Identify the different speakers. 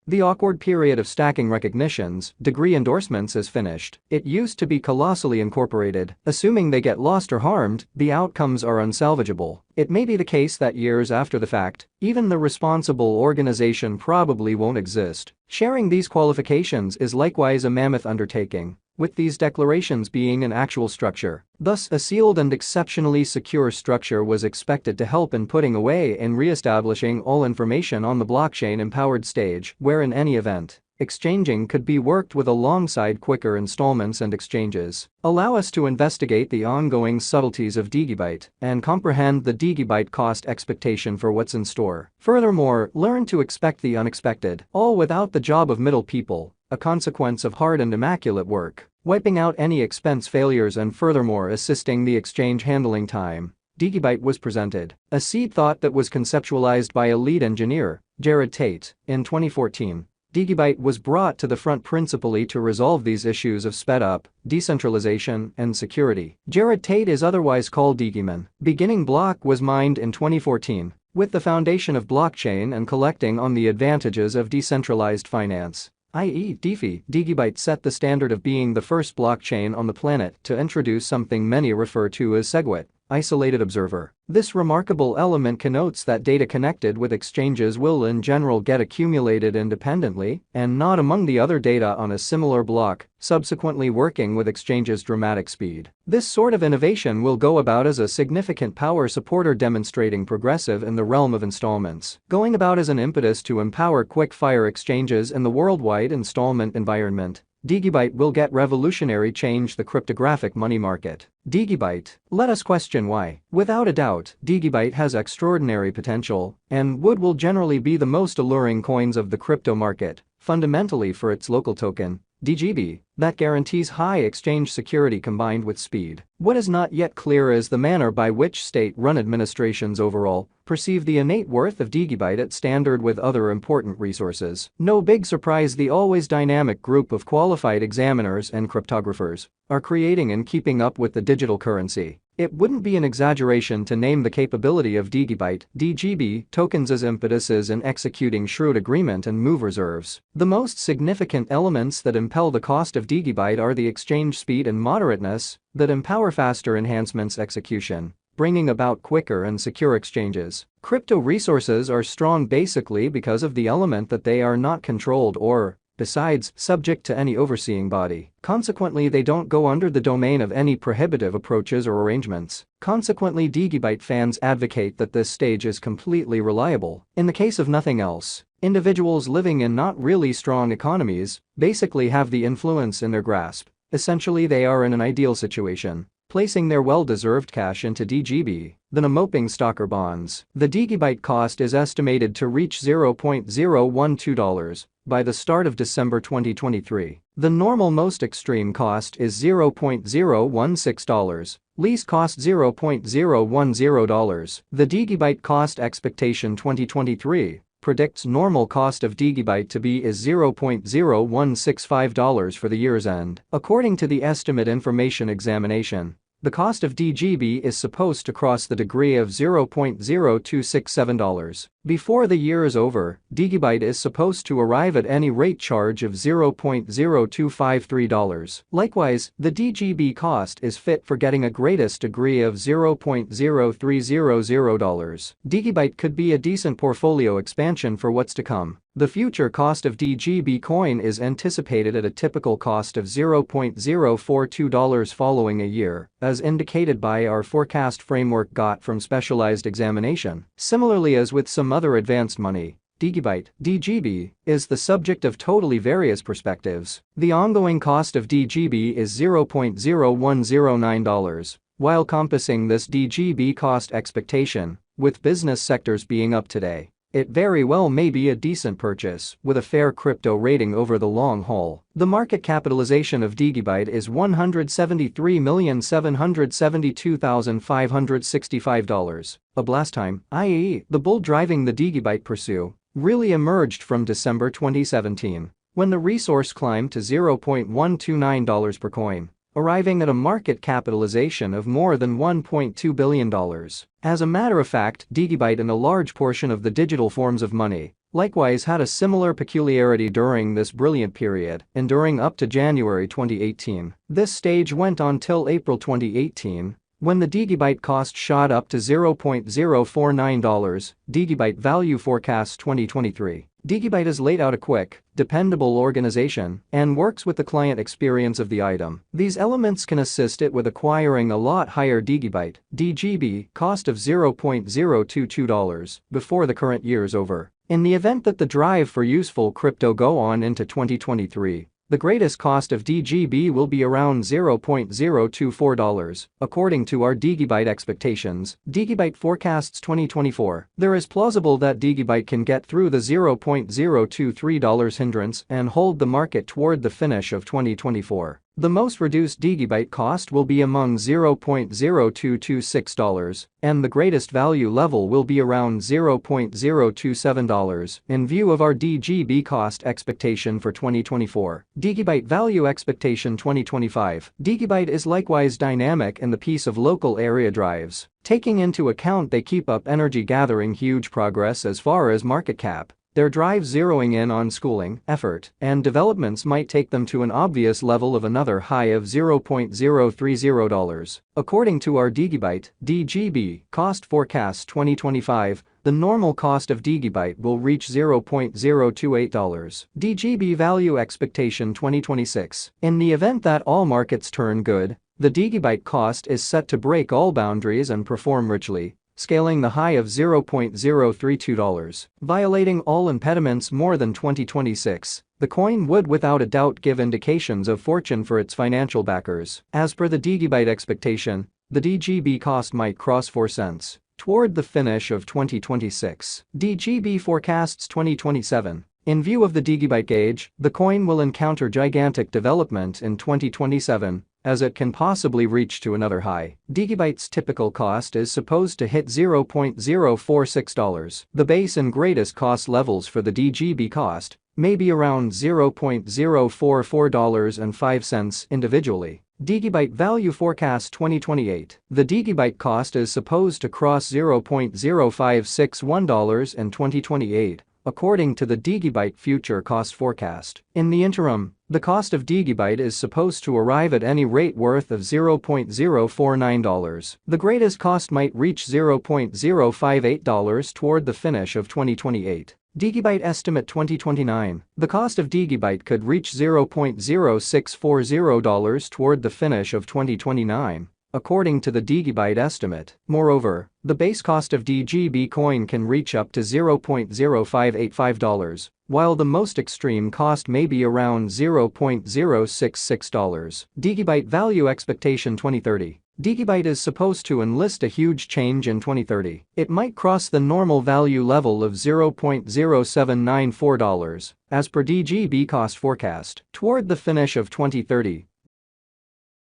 Speaker 1: The awkward period of stacking recognitions, degree endorsements is finished. It used to be colossally incorporated. Assuming they get lost or harmed, the outcomes are unsalvageable. It may be the case that years after the fact, even the responsible organization probably won't exist. Sharing these qualifications is likewise a mammoth undertaking, with these declarations being an actual structure. Thus, a sealed and exceptionally secure structure was expected to help in putting away and re-establishing all information on the blockchain-empowered stage, where in any event, exchanging could be worked with alongside quicker installments and exchanges. Allow us to investigate the ongoing subtleties of Digibyte and comprehend the Digibyte cost expectation for what's in store. Furthermore, learn to expect the unexpected, all without the job of middle people, a consequence of hard and immaculate work, wiping out any expense failures and furthermore assisting the exchange handling time. Digibyte was presented, a seed thought that was conceptualized by a lead engineer, Jared Tate, in 2014. Digibyte was brought to the front principally to resolve these issues of sped-up, decentralization, and security. Jared Tate is otherwise called Digiman. Beginning block was mined in 2014, with the foundation of blockchain and collecting on the advantages of decentralized finance, i.e. DeFi. Digibyte set the standard of being the first blockchain on the planet to introduce something many refer to as SegWit, isolated observer. This remarkable element connotes that data connected with exchanges will in general get accumulated independently and not among the other data on a similar block, subsequently working with exchanges' dramatic speed. This sort of innovation will go about as a significant power supporter demonstrating progressive in the realm of installments, going about as an impetus to empower quick-fire exchanges in the worldwide installment environment. Digibyte will get revolutionary change the cryptographic money market. Digibyte. Let us question why. Without a doubt, Digibyte has extraordinary potential and will generally be the most alluring coins of the crypto market, fundamentally for its local token, DGB, that guarantees high exchange security combined with speed. What is not yet clear is the manner by which state-run administrations overall perceive the innate worth of Digibyte at standard with other important resources. No big surprise, the always dynamic group of qualified examiners and cryptographers are creating and keeping up with the digital currency. It wouldn't be an exaggeration to name the capability of Digibyte (DGB) tokens as impetuses in executing shrewd agreement and move reserves. The most significant elements that impel the cost of Digibyte are the exchange speed and moderateness that empower faster enhancements execution, bringing about quicker and secure exchanges. Crypto resources are strong basically because of the element that they are not controlled or, besides, subject to any overseeing body. Consequently, they don't go under the domain of any prohibitive approaches or arrangements. Consequently, Digibyte fans advocate that this stage is completely reliable. In the case of nothing else, individuals living in not really strong economies basically have the influence in their grasp. Essentially, they are in an ideal situation, placing their well-deserved cash into DGB than a moping stocker bonds. The Digibyte cost is estimated to reach $0.012 by the start of December 2023. The normal most extreme cost is $0.016. Lease cost $0.010. The Digibyte cost expectation 2023 predicts normal cost of Digibyte to be is $0.0165 for the year's end. According to the estimate information examination, the cost of DGB is supposed to cross the degree of $0.0267. Before the year is over, Digibyte is supposed to arrive at any rate charge of $0.0253. Likewise, the DGB cost is fit for getting a greatest degree of $0.0300. Digibyte could be a decent portfolio expansion for what's to come. The future cost of DGB coin is anticipated at a typical cost of $0.042 following a year, as indicated by our forecast framework got from specialized examination. Similarly, as with some other advanced money, Digibyte (DGB) is the subject of totally various perspectives. The ongoing cost of DGB is $0.0109. While compassing this DGB cost expectation, with business sectors being up today, it very well may be a decent purchase with a fair crypto rating over the long haul. The market capitalization of Digibyte is $173,772,565. A blast time, i.e., the bull driving the Digibyte pursuit, really emerged from December 2017, when the resource climbed to $0.129 per coin, arriving at a market capitalization of more than $1.2 billion. As a matter of fact, Digibyte and a large portion of the digital forms of money likewise had a similar peculiarity during this brilliant period, enduring up to January 2018. This stage went on till April 2018, when the Digibyte cost shot up to $0.049. Digibyte Value Forecast 2023. Digibyte has laid out a quick, dependable organization and works with the client experience of the item. These elements can assist it with acquiring a lot higher Digibyte (DGB) cost of $0.022 before the current year is over. In the event that the drive for useful crypto go on into 2023, the greatest cost of DGB will be around $0.024, according to our Digibyte expectations. Digibyte forecasts 2024. There is plausible that Digibyte can get through the $0.023 hindrance and hold the market toward the finish of 2024. The most reduced Digibyte cost will be among $0.0226, and the greatest value level will be around $0.027 in view of our DGB cost expectation for 2024. Digibyte Value Expectation 2025. Digibyte is likewise dynamic in the piece of local area drives, taking into account they keep up energy gathering huge progress as far as market cap. Their drive zeroing in on schooling, effort, and developments might take them to an obvious level of another high of $0.030. According to our Digibyte (DGB) cost forecast 2025, the normal cost of Digibyte will reach $0.028. DGB Value Expectation 2026. In the event that all markets turn good, the Digibyte cost is set to break all boundaries and perform richly, scaling the high of $0.032. Violating all impediments more than 2026, the coin would without a doubt give indications of fortune for its financial backers. As per the Digibyte expectation, the DGB cost might cross 4 cents toward the finish of 2026. DGB forecasts 2027. In view of the Digibyte gauge, the coin will encounter gigantic development in 2027, as it can possibly reach to another high. Digibyte's typical cost is supposed to hit $0.046. The base and greatest cost levels for the DGB cost may be around $0.044.05 individually. Digibyte Value Forecast 2028. The Digibyte cost is supposed to cross $0.0561 in 2028, according to the Digibyte Future Cost Forecast. In the interim, the cost of Digibyte is supposed to arrive at any rate worth of $0.049. The greatest cost might reach $0.058 toward the finish of 2028. Digibyte Estimate 2029. The cost of Digibyte could reach $0.0640 toward the finish of 2029, according to the Digibyte estimate. Moreover, the base cost of DGB coin can reach up to $0.0585, while the most extreme cost may be around $0.066. Digibyte Value Expectation 2030. Digibyte is supposed to enlist a huge change in 2030. It might cross the normal value level of $0.0794, as per DGB cost forecast. Toward the finish of 2030,